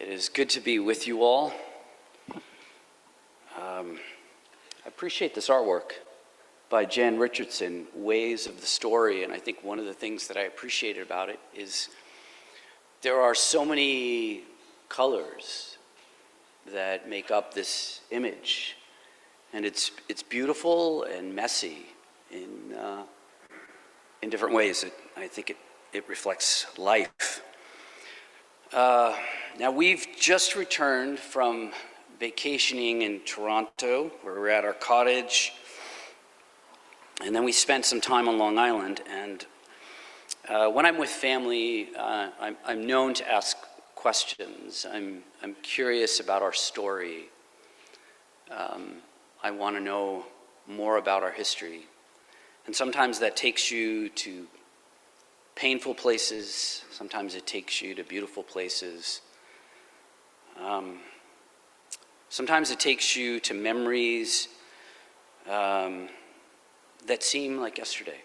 It is good to be with you all. I appreciate this artwork by Jan Richardson, Ways of the Story, and I think one of the things that I appreciated about it is there are so many colors that make up this image, and it's beautiful and messy in different ways. I think it reflects life. Now we've just returned from vacationing in Toronto, where we're at our cottage, and then we spent some time on Long Island. And when I'm with family, I'm known to ask questions. I'm curious about our story. I want to know more about our history, and sometimes that takes you to painful places. Sometimes it takes you to beautiful places. Sometimes it takes you to memories that seem like yesterday.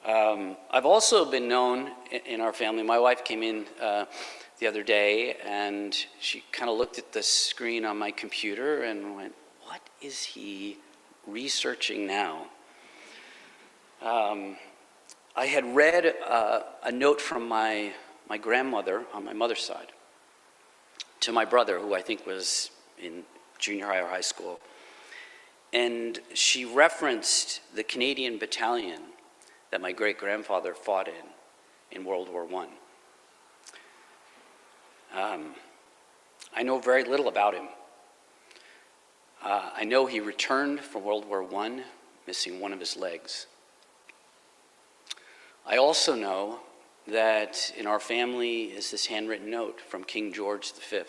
I've also been known in our family. My wife came in the other day, and she kind of looked at the screen on my computer and went, "What is he researching now?" I had read a note from my grandmother on my mother's side to my brother, who I think was in junior high or high school. And she referenced the Canadian battalion that my great-grandfather fought in World War I. I know very little about him. I know he returned from World War I, missing one of his legs. I also know that in our family is this handwritten note from King George V,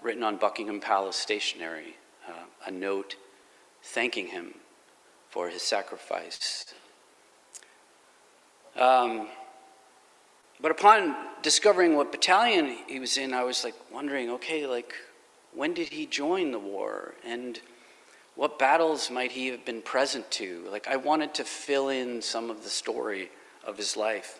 written on Buckingham Palace stationery, a note thanking him for his sacrifice. But upon discovering what battalion he was in, I was wondering, okay, when did he join the war? And what battles might he have been present to? I wanted to fill in some of the story of his life.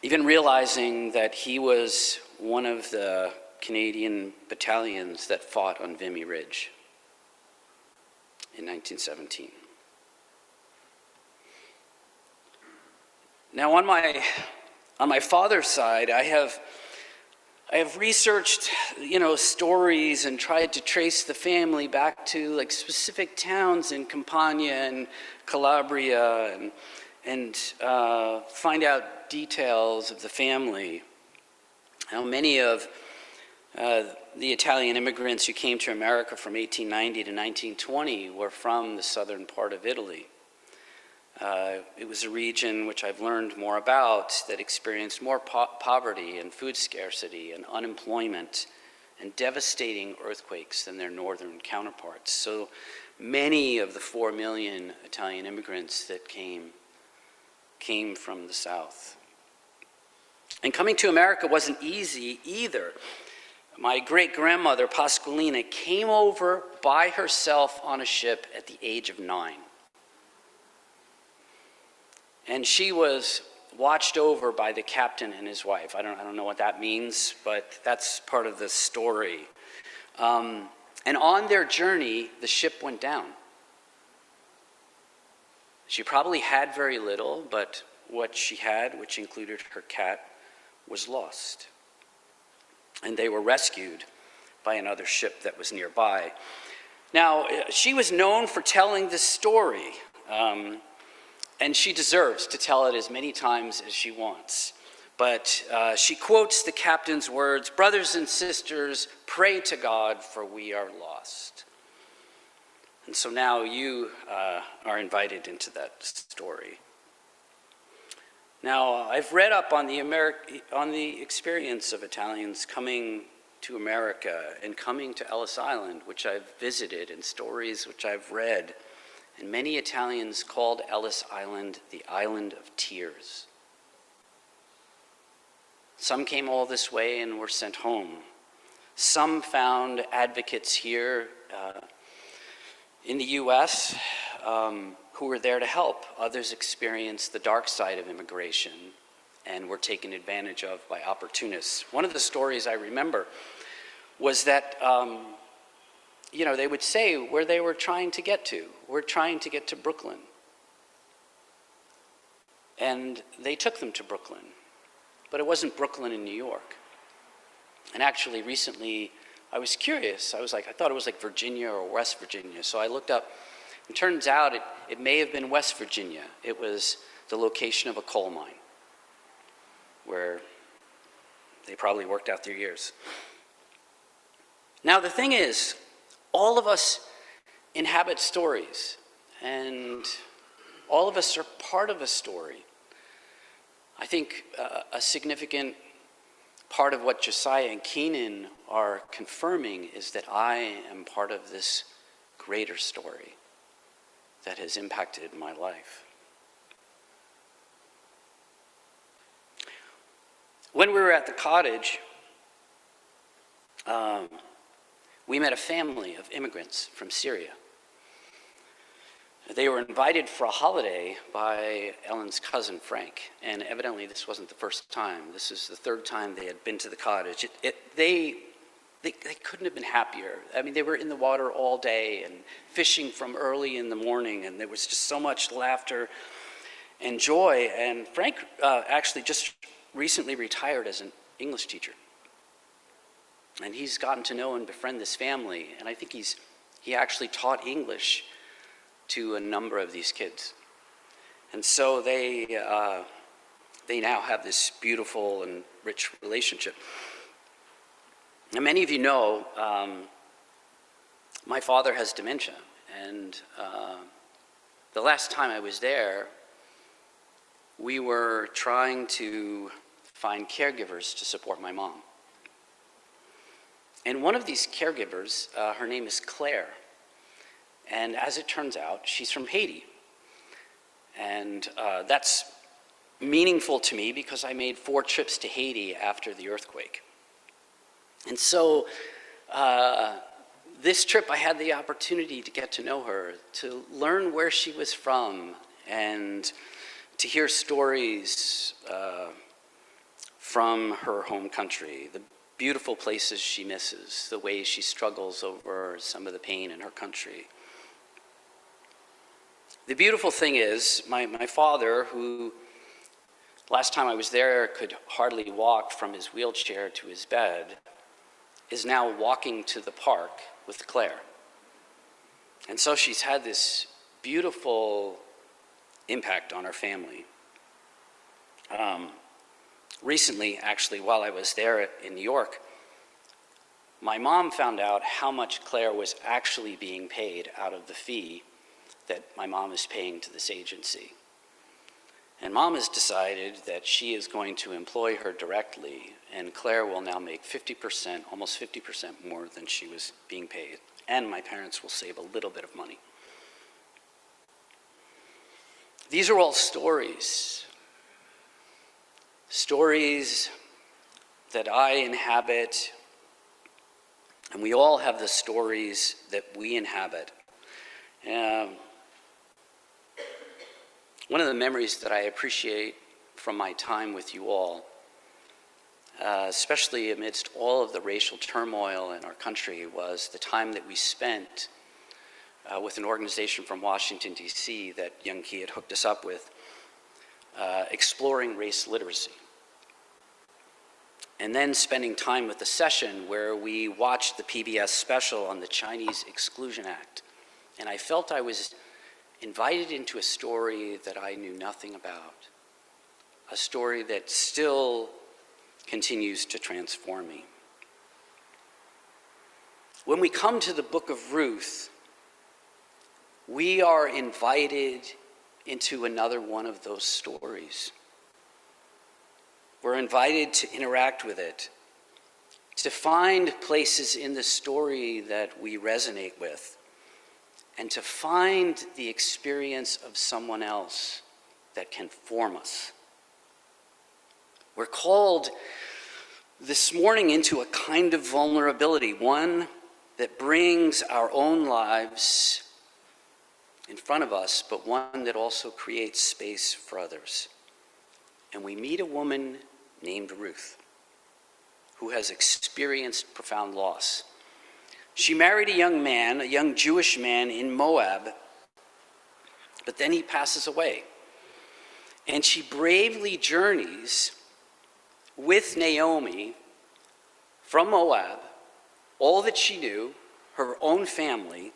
Even realizing that he was one of the Canadian battalions that fought on Vimy Ridge in 1917. Now on my father's side, I have researched, stories and tried to trace the family back to specific towns in Campania and Calabria and find out details of the family. How many of the Italian immigrants who came to America from 1890 to 1920 were from the southern part of Italy. It was a region which I've learned more about that experienced more poverty and food scarcity and unemployment and devastating earthquakes than their northern counterparts. So many of the 4 million Italian immigrants that came from the South. And coming to America wasn't easy either. My great-grandmother, Pasqualina, came over by herself on a ship at the age of 9. And she was watched over by the captain and his wife. I don't know what that means, but that's part of the story. And on their journey, the ship went down. She probably had very little, but what she had, which included her cat, was lost. And they were rescued by another ship that was nearby. Now, she was known for telling this story. And she deserves to tell it as many times as she wants. But she quotes the captain's words, "Brothers and sisters, pray to God, for we are lost." And so now you are invited into that story. Now, I've read up on the experience of Italians coming to America and coming to Ellis Island, which I've visited, and stories which I've read. And many Italians called Ellis Island the Island of Tears. Some came all this way and were sent home. Some found advocates here in the U.S. who were there to help. Others experienced the dark side of immigration and were taken advantage of by opportunists. One of the stories I remember was that, they would say where they were trying to get to. We're trying to get to Brooklyn. And they took them to Brooklyn. But it wasn't Brooklyn in New York. And actually, recently, I was curious. I thought it was like Virginia or West Virginia. So I looked up. It turns out it may have been West Virginia. It was the location of a coal mine where they probably worked out their years. Now, the thing is, all of us inhabit stories, and all of us are part of a story. I think a significant part of what Josiah and Keenan are confirming is that I am part of this greater story that has impacted my life. When we were at the cottage, we met a family of immigrants from Syria. They were invited for a holiday by Ellen's cousin, Frank, and evidently this wasn't the first time. This is the third time they had been to the cottage. They couldn't have been happier. I mean, they were in the water all day and fishing from early in the morning, and there was just so much laughter and joy. And Frank actually just recently retired as an English teacher. And he's gotten to know and befriend this family, and I think he actually taught English to a number of these kids. And so they now have this beautiful and rich relationship. Now, many of you know, my father has dementia, and the last time I was there, we were trying to find caregivers to support my mom. And one of these caregivers, her name is Claire. And as it turns out, she's from Haiti. And that's meaningful to me because I made 4 trips to Haiti after the earthquake. And so this trip, I had the opportunity to get to know her, to learn where she was from, and to hear stories from her home country, the beautiful places she misses, the ways she struggles over some of the pain in her country. The beautiful thing is, my father, who last time I was there could hardly walk from his wheelchair to his bed, is now walking to the park with Claire. And so she's had this beautiful impact on our family. Recently, actually, while I was there in New York, my mom found out how much Claire was actually being paid out of the fee that my mom is paying to this agency. And mom has decided that she is going to employ her directly, and Claire will now make 50%, almost 50% more than she was being paid. And my parents will save a little bit of money. These are all stories. Stories that I inhabit, and we all have the stories that we inhabit. One of the memories that I appreciate from my time with you all, especially amidst all of the racial turmoil in our country, was the time that we spent with an organization from Washington, D.C. that Young Key had hooked us up with, exploring race literacy. And then spending time with a session where we watched the PBS special on the Chinese Exclusion Act. And I felt I was invited into a story that I knew nothing about, a story that still continues to transform me. When we come to the book of Ruth, we are invited into another one of those stories. We're invited to interact with it, to find places in the story that we resonate with, and to find the experience of someone else that can form us. We're called this morning into a kind of vulnerability, one that brings our own lives in front of us, but one that also creates space for others. And we meet a woman named Ruth, who has experienced profound loss. She married a young man, a young Jewish man in Moab, but then he passes away. And she bravely journeys with Naomi from Moab, all that she knew, her own family,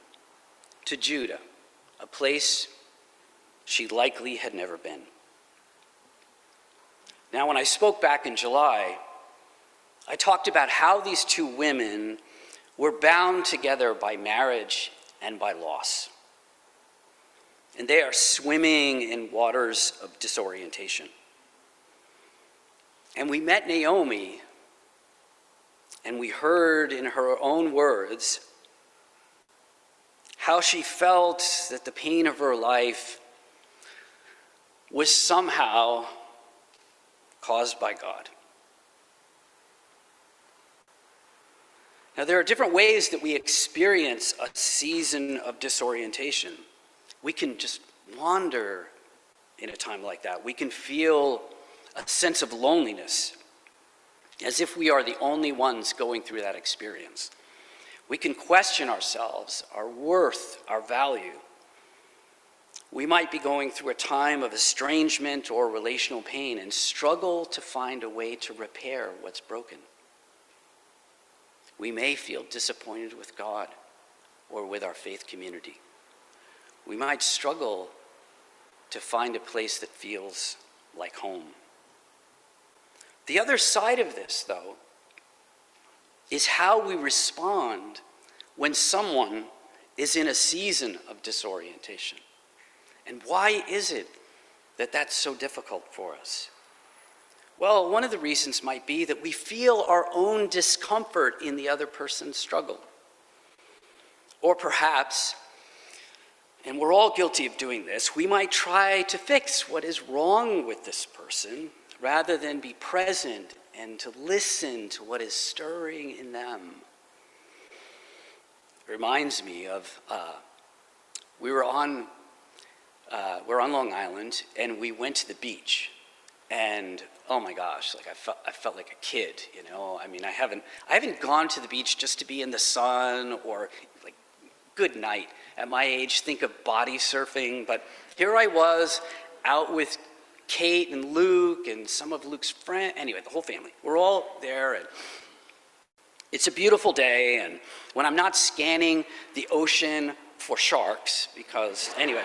to Judah, a place she likely had never been. Now, when I spoke back in July, I talked about how these two women were bound together by marriage and by loss. And they are swimming in waters of disorientation. And we met Naomi, and we heard in her own words how she felt that the pain of her life was somehow caused by God. Now, there are different ways that we experience a season of disorientation. We can just wander in a time like that. We can feel a sense of loneliness, as if we are the only ones going through that experience. We can question ourselves, our worth, our value. We might be going through a time of estrangement or relational pain and struggle to find a way to repair what's broken. We may feel disappointed with God or with our faith community. We might struggle to find a place that feels like home. The other side of this, though, is how we respond when someone is in a season of disorientation. And why is it that that's so difficult for us? Well, one of the reasons might be that we feel our own discomfort in the other person's struggle. Or perhaps, and we're all guilty of doing this, we might try to fix what is wrong with this person rather than be present and to listen to what is stirring in them. It reminds me of, we're on Long Island, and we went to the beach, and oh my gosh, like I felt like a kid, you know. I mean, I haven't gone to the beach just to be in the sun or like good night. At my age, think of body surfing, but here I was out with Kate and Luke and some of Luke's friends. Anyway, the whole family. We're all there, and it's a beautiful day. And when I'm not scanning the ocean for sharks, because anyway,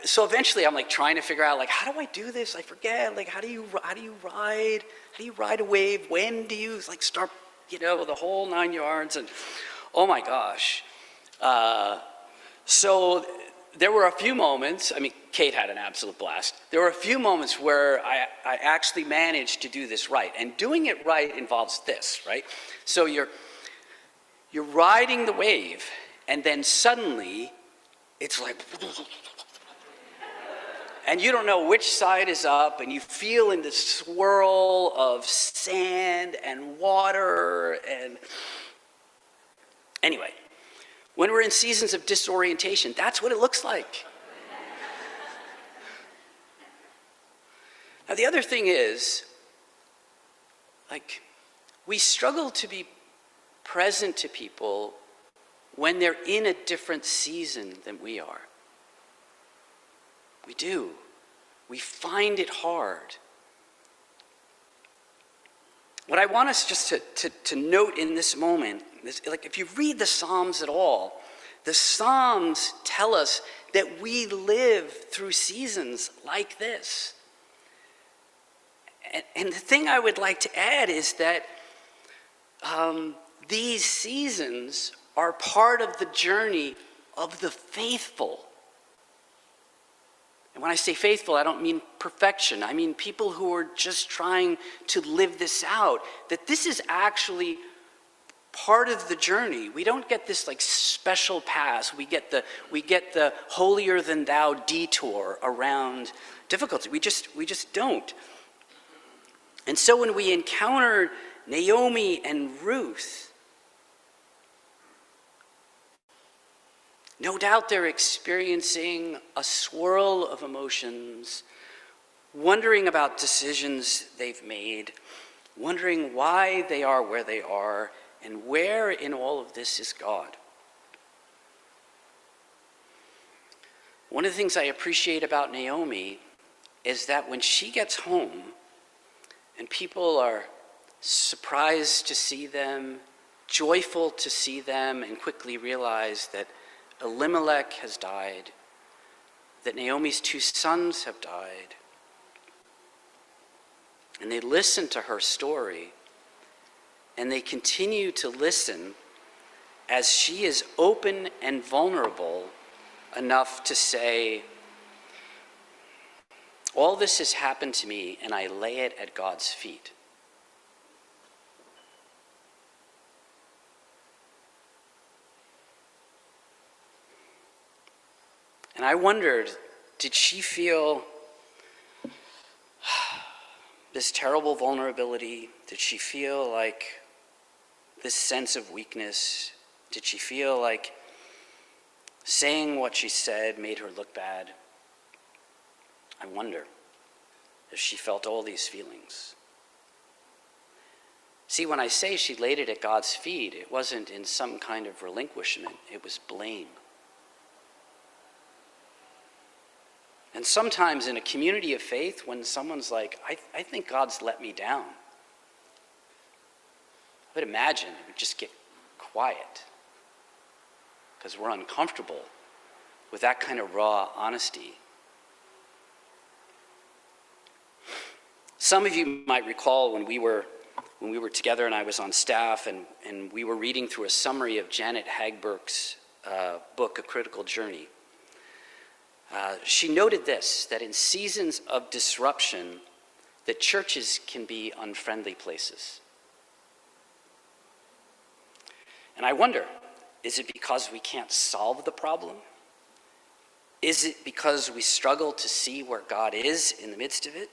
so eventually I'm like trying to figure out like, how do I do this? I forget. Like, how do you ride? How do you ride a wave? When do you like start? You know, the whole 9 yards, and oh my gosh. So there were a few moments, I mean, Kate had an absolute blast. There were a few moments where I actually managed to do this right. And doing it right involves this, right? So you're riding the wave, and then suddenly it's like, and you don't know which side is up, and you feel in this swirl of sand and water. And anyway, when we're in seasons of disorientation, that's what it looks like. Now, the other thing is, like, we struggle to be present to people when they're in a different season than we are. We do. We find it hard. What I want us just to note in this moment is, like, if you read the Psalms at all, the Psalms tell us that we live through seasons like this. And the thing I would like to add is that these seasons are part of the journey of the faithful. And when I say faithful, I don't mean perfection. I mean people who are just trying to live this out. That this is actually part of the journey. We don't get this like special pass. We get the holier than thou detour around difficulty. We just don't. And so when we encounter Naomi and Ruth, No doubt they're experiencing a swirl of emotions, wondering about decisions they've made, wondering why they are where they are, and where in all of this is God. One of the things I appreciate about Naomi is that when she gets home and people are surprised to see them, joyful to see them, and quickly realize that Elimelech has died, that Naomi's 2 sons have died, and they listen to her story, and they continue to listen as she is open and vulnerable enough to say, all this has happened to me, and I lay it at God's feet. And I wondered, did she feel this terrible vulnerability? Did she feel like this sense of weakness? Did she feel like saying what she said made her look bad? I wonder if she felt all these feelings. See, when I say she laid it at God's feet, it wasn't in some kind of relinquishment, it was blame. And sometimes in a community of faith, when someone's like, I think God's let me down, I would imagine it would just get quiet because we're uncomfortable with that kind of raw honesty. Some of you might recall when we were together and I was on staff and we were reading through a summary of Janet Hagberg's book, A Critical Journey. She noted this, that in seasons of disruption, the churches can be unfriendly places. And I wonder, is it because we can't solve the problem? Is it because we struggle to see where God is in the midst of it?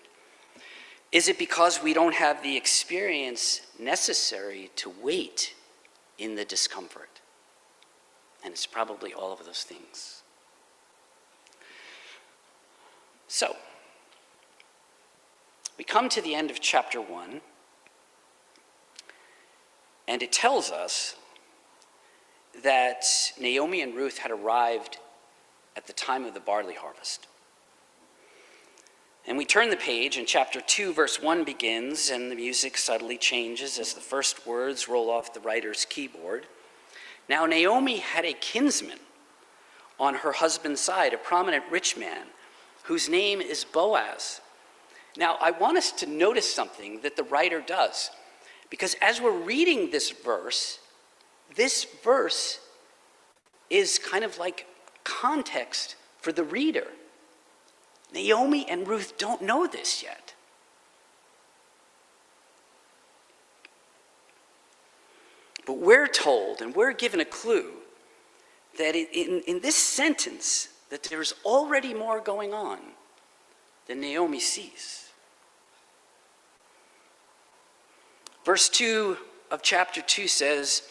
Is it because we don't have the experience necessary to wait in the discomfort? And it's probably all of those things. So, we come to the end of chapter 1, and it tells us that Naomi and Ruth had arrived at the time of the barley harvest. And we turn the page, and chapter 2, verse 1 begins, and the music subtly changes as the first words roll off the writer's keyboard. Now Naomi had a kinsman on her husband's side, a prominent rich man, whose name is Boaz. Now, I want us to notice something that the writer does, because as we're reading this verse is kind of like context for the reader. Naomi and Ruth don't know this yet. But we're told, and we're given a clue, that in this sentence, that there's already more going on than Naomi sees. Verse 2 of chapter 2 says,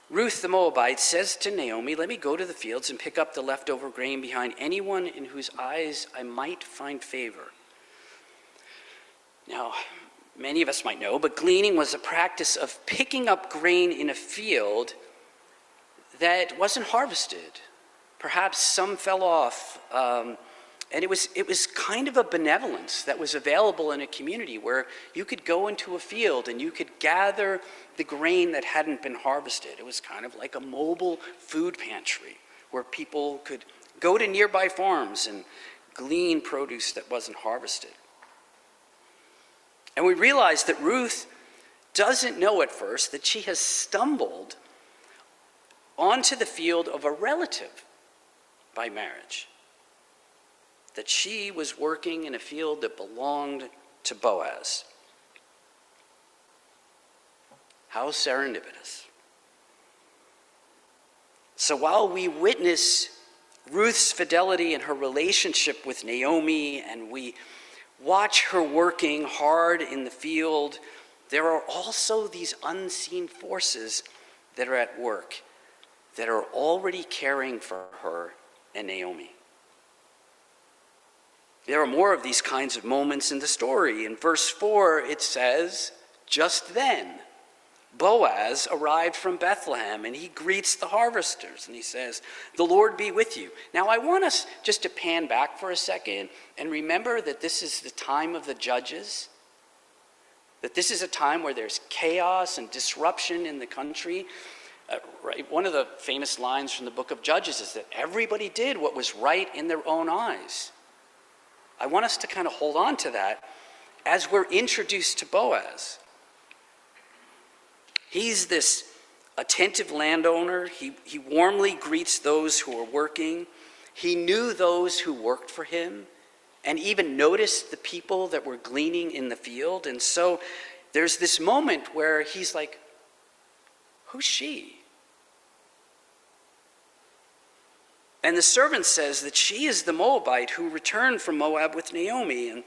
Ruth the Moabite says to Naomi, let me go to the fields and pick up the leftover grain behind anyone in whose eyes I might find favor. Now, many of us might know, but gleaning was a practice of picking up grain in a field that wasn't harvested. Perhaps some fell off, and it was kind of a benevolence that was available in a community where you could go into a field and you could gather the grain that hadn't been harvested. It was kind of like a mobile food pantry where people could go to nearby farms and glean produce that wasn't harvested. And we realize that Ruth doesn't know at first that she has stumbled onto the field of a relative by marriage, that she was working in a field that belonged to Boaz. How serendipitous. So while we witness Ruth's fidelity in her relationship with Naomi, and we watch her working hard in the field, there are also these unseen forces that are at work that are already caring for her and Naomi. There are more of these kinds of moments in the story. In verse 4, it says, "Just then, Boaz arrived from Bethlehem, and he greets the harvesters, and he says, 'The Lord be with you.'" Now, I want us just to pan back for a second and remember that this is the time of the judges, that this is a time where there's chaos and disruption in the country. Right? One of the famous lines from the book of Judges is that everybody did what was right in their own eyes. I want us to kind of hold on to that as we're introduced to Boaz. He's this attentive landowner. He warmly greets those who are working. He knew those who worked for him and even noticed the people that were gleaning in the field. And so there's this moment where he's like, "Who's she?" And the servant says that she is the Moabite who returned from Moab with Naomi. And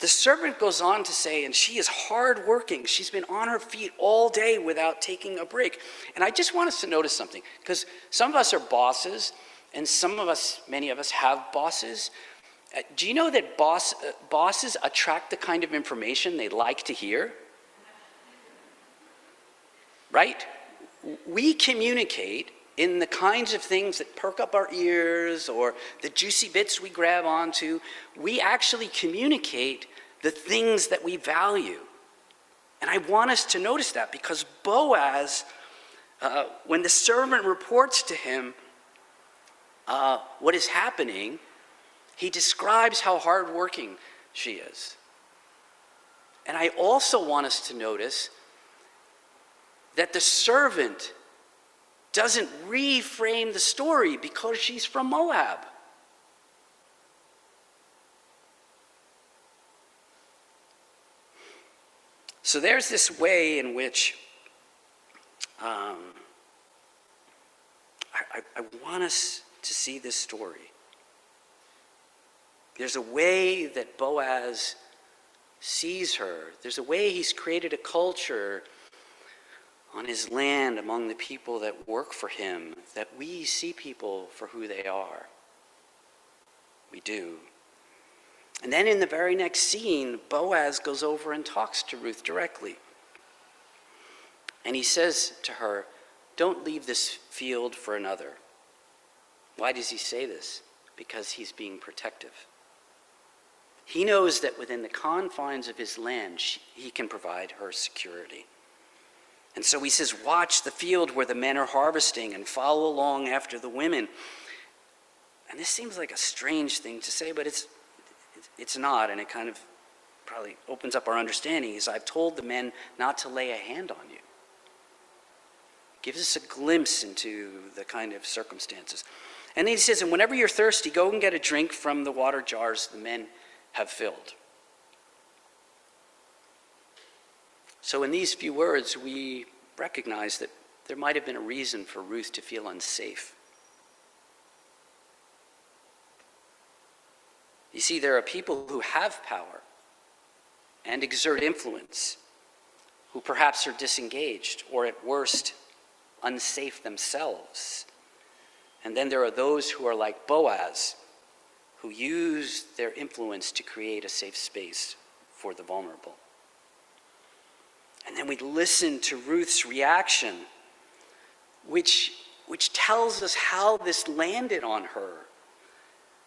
the servant goes on to say, and she is hardworking. She's been on her feet all day without taking a break. And I just want us to notice something, because some of us are bosses, and many of us have bosses. Do you know that bosses attract the kind of information they like to hear? Right? We communicate in the kinds of things that perk up our ears or the juicy bits we grab onto. We actually communicate the things that we value. And I want us to notice that, because Boaz, when the servant reports to him what is happening, he describes how hardworking she is. And I also want us to notice that the servant doesn't reframe the story because she's from Moab. So there's this way in which I want us to see this story. There's a way that Boaz sees her. There's a way he's created a culture on his land among the people that work for him, that we see people for who they are. We do. And then in the very next scene, Boaz goes over and talks to Ruth directly. And he says to her, "Don't leave this field for another." Why does he say this? Because he's being protective. He knows that within the confines of his land, he can provide her security. And so he says, "Watch the field where the men are harvesting and follow along after the women." And this seems like a strange thing to say, but it's not, and it kind of probably opens up our understanding. Is, "I've told the men not to lay a hand on you." Gives us a glimpse into the kind of circumstances. And then he says, "And whenever you're thirsty, go and get a drink from the water jars the men have filled." So in these few words, we recognize that there might have been a reason for Ruth to feel unsafe. You see, there are people who have power and exert influence, who perhaps are disengaged or at worst unsafe themselves. And then there are those who are like Boaz, who use their influence to create a safe space for the vulnerable. And then we listen to Ruth's reaction, which tells us how this landed on her.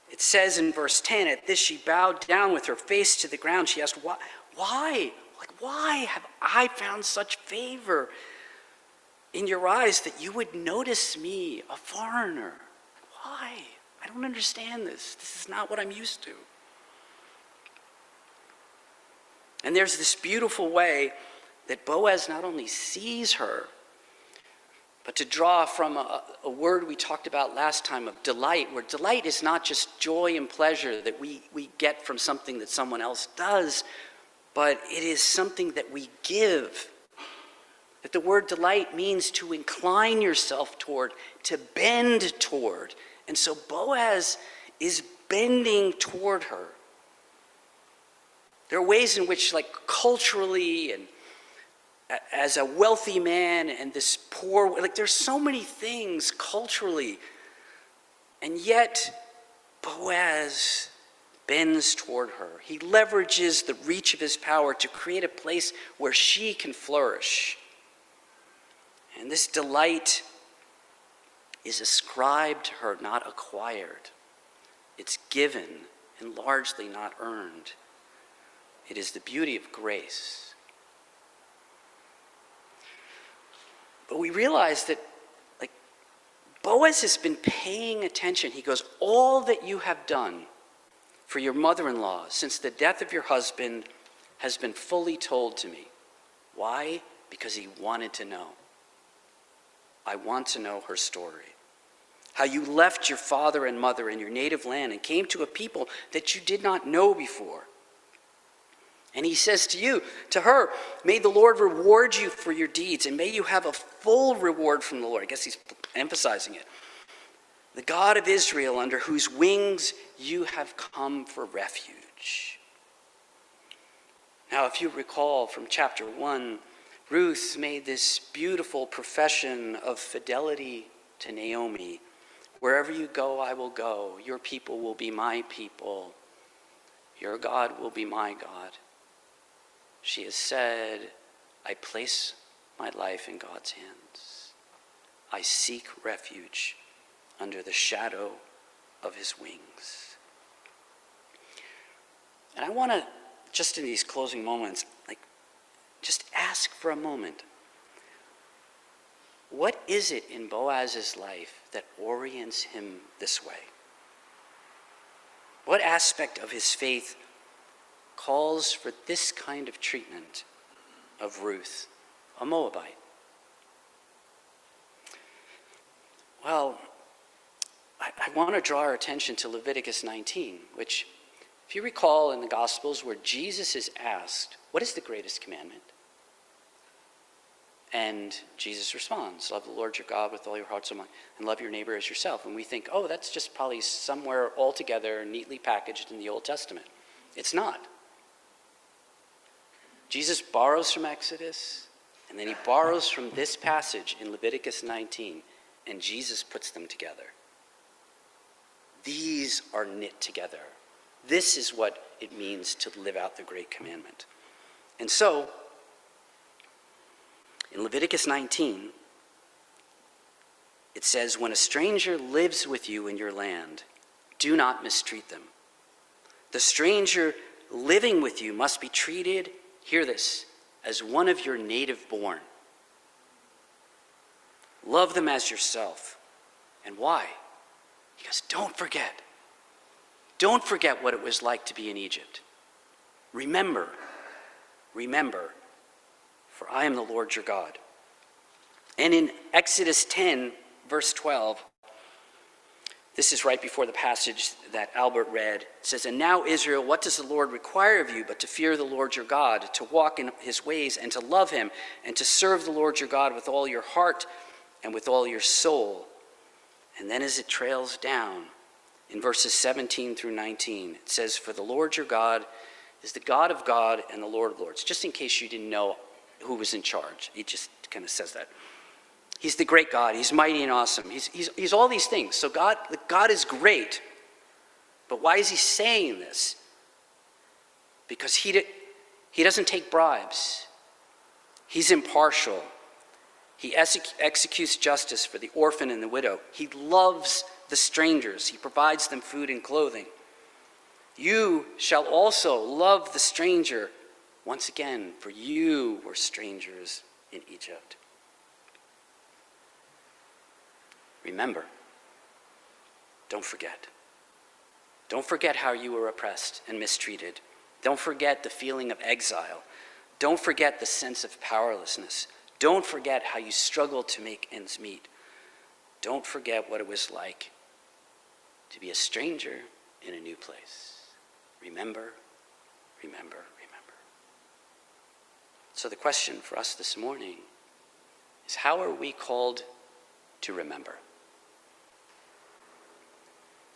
It says in verse 10, "At this she bowed down with her face to the ground. She asked, why? Why have I found such favor in your eyes that you would notice me, a foreigner? Why? I don't understand this. This is not what I'm used to." And there's this beautiful way that Boaz not only sees her, but to draw from a word we talked about last time of delight, where delight is not just joy and pleasure that we get from something that someone else does, but it is something that we give. That the word delight means to incline yourself toward, to bend toward. And so Boaz is bending toward her. There are ways in which, like culturally and as a wealthy man and this poor, like there's so many things culturally. And yet Boaz bends toward her. He leverages the reach of his power to create a place where she can flourish. And this delight is ascribed to her, not acquired. It's given and largely not earned. It is the beauty of grace. But we realize that, like, Boaz has been paying attention. He goes, all that you have done for your mother-in-law since the death of your husband has been fully told to me. Why? Because he wanted to know. I want to know her story. How you left your father and mother in your native land and came to a people that you did not know before. And he says to her, may the Lord reward you for your deeds, and may you have a full reward from the Lord. I guess he's emphasizing it. The God of Israel, under whose wings you have come for refuge. Now, if you recall from chapter 1, Ruth made this beautiful profession of fidelity to Naomi. Wherever you go, I will go. Your people will be my people. Your God will be my God. She has said, I place my life in God's hands. I seek refuge under the shadow of his wings. And I want to, just in these closing moments, just ask for a moment, what is it in Boaz's life that orients him this way? What aspect of his faith calls for this kind of treatment of Ruth, a Moabite? Well, I want to draw our attention to Leviticus 19, which, if you recall in the Gospels, where Jesus is asked, what is the greatest commandment? And Jesus responds, love the Lord your God with all your heart, soul, mind, and love your neighbor as yourself. And we think, oh, that's just probably somewhere altogether neatly packaged in the Old Testament. It's not. Jesus borrows from Exodus, and then he borrows from this passage in Leviticus 19, and Jesus puts them together. These are knit together. This is what it means to live out the great commandment. And so, in Leviticus 19, it says, when a stranger lives with you in your land, do not mistreat them. The stranger living with you must be treated, hear this, as one of your native born. Love them as yourself. And why? He goes, don't forget. Don't forget what it was like to be in Egypt. Remember, for I am the Lord your God. And in Exodus 10, verse 12, this is right before the passage that Albert read. It says, and now, Israel, what does the Lord require of you but to fear the Lord your God, to walk in his ways, and to love him, and to serve the Lord your God with all your heart and with all your soul? And then as it trails down, in verses 17 through 19, it says, for the Lord your God is the God of God and the Lord of lords. Just in case you didn't know who was in charge. He just kind of says that. He's the great God. He's mighty and awesome. He's all these things. So God is great. But why is he saying this? Because he doesn't take bribes. He's impartial. He executes justice for the orphan and the widow. He loves the strangers. He provides them food and clothing. You shall also love the stranger. Once again, for you were strangers in Egypt. Remember. Don't forget. Don't forget how you were oppressed and mistreated. Don't forget the feeling of exile. Don't forget the sense of powerlessness. Don't forget how you struggled to make ends meet. Don't forget what it was like to be a stranger in a new place. Remember. So the question for us this morning is, how are we called to remember?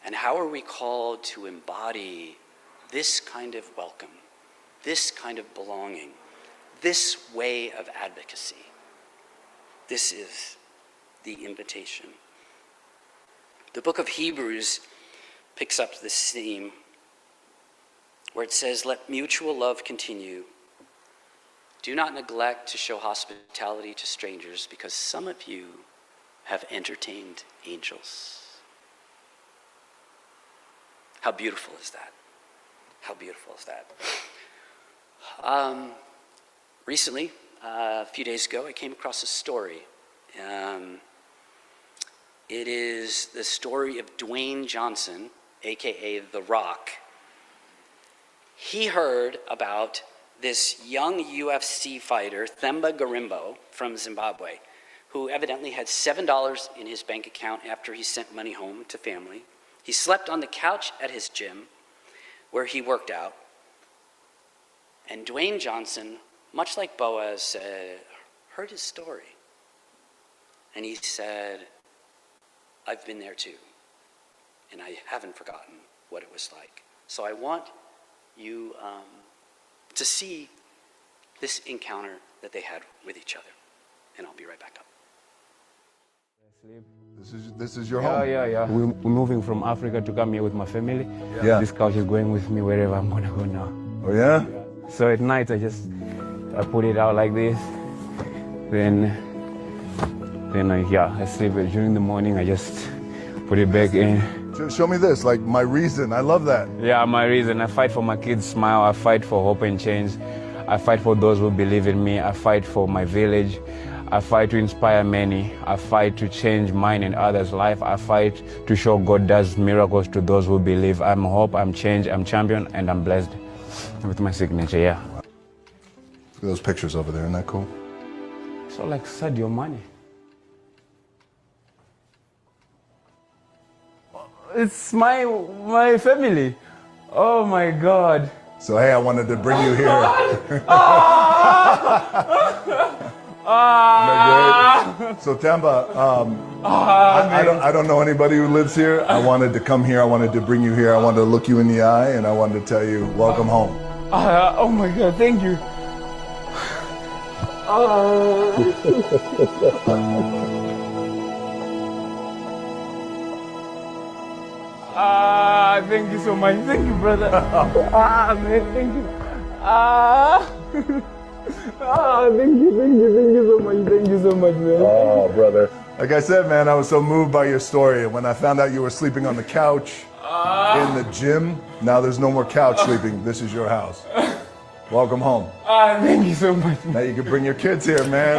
And how are we called to embody this kind of welcome, this kind of belonging, this way of advocacy. This is the invitation. The book of Hebrews picks up this theme where it says, let mutual love continue. Do not neglect to show hospitality to strangers, because some of you have entertained angels. How beautiful is that? How beautiful is that? Recently, a few days ago, I came across a story. It is the story of Dwayne Johnson, aka The Rock. He heard about this young UFC fighter, Themba Gorimbo, from Zimbabwe, who evidently had $7 in his bank account after he sent money home to family. He slept on the couch at his gym where he worked out. And Dwayne Johnson, much like Boaz, heard his story. And he said, I've been there too, and I haven't forgotten what it was like. So I want you to see this encounter that they had with each other. And I'll be right back up. This is your home? Yeah. We're moving from Africa to come here with my family. Yeah. This couch is going with me wherever I'm gonna go now. Oh yeah? So at night I put it out like this. Then I sleep it. During the morning I just put it back in. Show me this, like my reason. I love that. Yeah, my reason. I fight for my kids' smile. I fight for hope and change. I fight for those who believe in me. I fight for my village. I fight to inspire many. I fight to change mine and others' life. I fight to show God does miracles to those who believe. I'm hope, I'm change, I'm champion, and I'm blessed with my signature, yeah. Look at those pictures over there, isn't that cool? So like Sadio Mane. It's my family. Oh my God. So hey, I wanted to bring you here. So Themba, I don't know anybody who lives here. I wanted to come here. I wanted to bring you here. I wanted to look you in the eye, and I wanted to tell you, welcome home. Oh my God, thank you. Thank you so much. Thank you, brother. Man, thank you. Thank you so much. Thank you so much, man. Oh, brother. Like I said, man, I was so moved by your story. And when I found out you were sleeping on the couch in the gym, now there's no more couch sleeping. This is your house. Welcome home. Thank you so much. Now you can bring your kids here, man.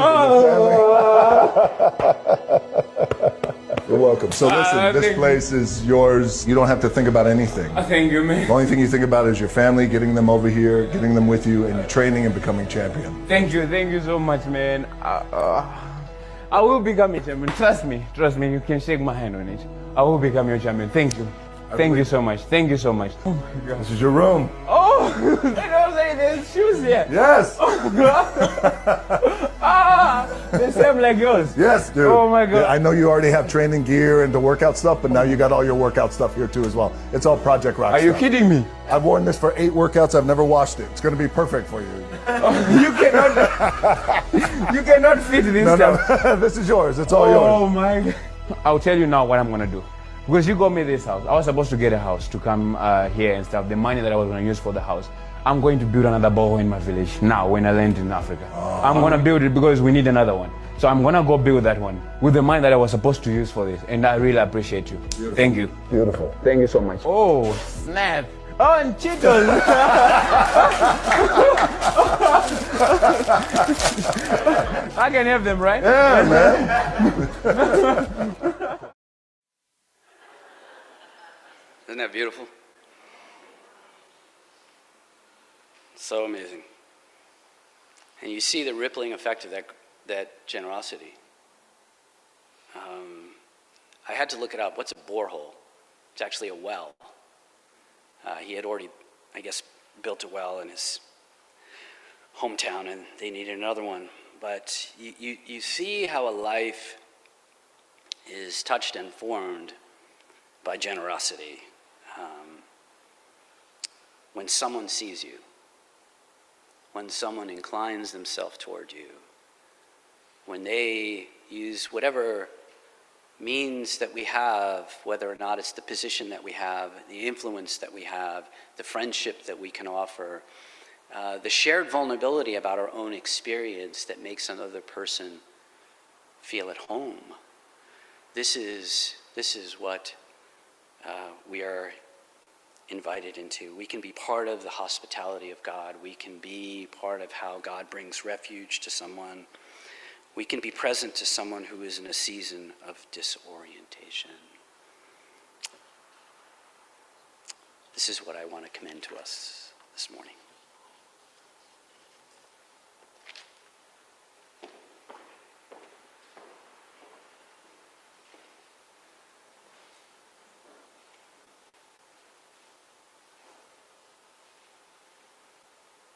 You're welcome. So listen, this place is yours. You don't have to think about anything. Thank you, man. The only thing you think about is your family, getting them over here, getting them with you, and your training and becoming champion. Thank you so much, man. I will become a champion. Trust me, you can shake my hand on it. I will become your champion. Thank you. Thank you so much. Thank you so much. Oh my God. This is your room. Oh, I don't say there's shoes here. Yes. The same like yours. Yes, dude. Oh my God. Yeah, I know you already have training gear and the workout stuff, but now you got all your workout stuff here too as well. It's all Project Rock. Are you kidding me? I've worn this for 8 workouts. I've never washed it. It's going to be perfect for you. You cannot fit this stuff. No, this is yours. It's all yours. Oh my God. I'll tell you now what I'm gonna do. Because you got me this house. I was supposed to get a house to come here and stuff. The money that I was gonna use for the house, I'm going to build another borehole in my village now when I land in Africa. I'm gonna build it because we need another one. So I'm gonna go build that one with the money that I was supposed to use for this. And I really appreciate you. Beautiful. Thank you. Beautiful. Thank you so much. Oh, snap. Oh, and Cheetos. I can have them, right? Yeah, man. Isn't that beautiful? So amazing. And you see the rippling effect of that generosity. I had to look it up. What's a borehole? It's actually a well. He had already, I guess, built a well in his hometown, and they needed another one. But you see how a life is touched and formed by generosity. When someone sees you, when someone inclines themselves toward you, when they use whatever means that we have, whether or not it's the position that we have, the influence that we have, the friendship that we can offer, the shared vulnerability about our own experience that makes another person feel at home. This is what we are invited into. We can be part of the hospitality of God. We can be part of how God brings refuge to someone. We can be present to someone who is in a season of disorientation. This is what I want to commend to us this morning.